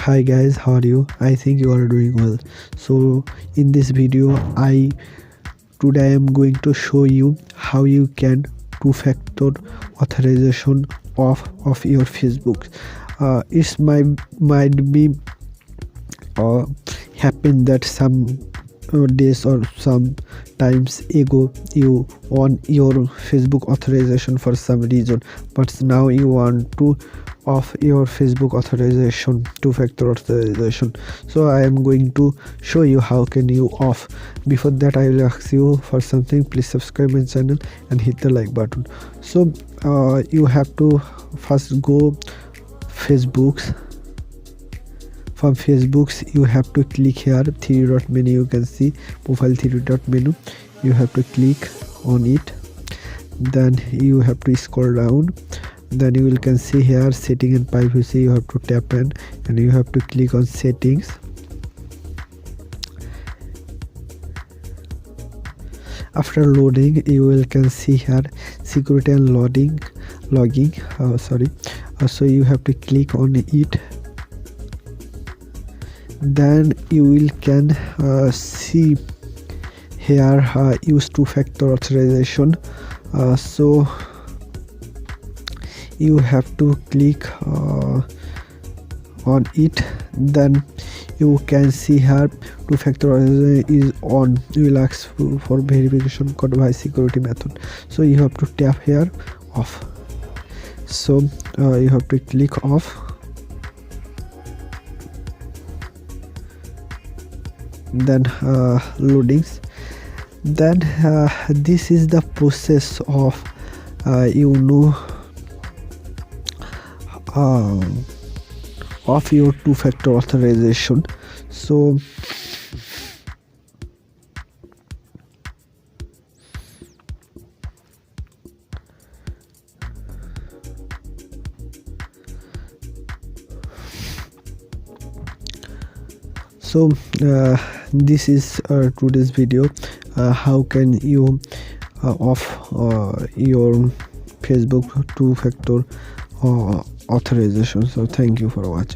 Hi guys, how are you? I think you are doing well. So in this video today I am going to show you how you can two-factor authorization of your Facebook. It's might be happen that some days or some times ago you on your Facebook authorization for some reason, but now you want to off your Facebook authorization, two-factor authorization. So I am going to show you how can you off. Before that I will ask you for something. Please subscribe my channel and hit the like button. So you have to first go Facebook's. From Facebook's you have to click here three dot menu. You can see profile three dot menu. You have to click on it, then you have to scroll down, then you will can see here setting and privacy. You have to tap in and you have to click on settings. After loading you will can see here security and logging. So you have to click on it, then you will can see here use two-factor authorization. So you have to click on it, then you can see here two-factor authorization is on. You will ask for verification code by security method, so you have to tap here off. So you have to click off, then loadings. Then this is the process of of your two-factor authorization. So this is today's video. How can you off your Facebook two-factor authorization. So thank you for watching.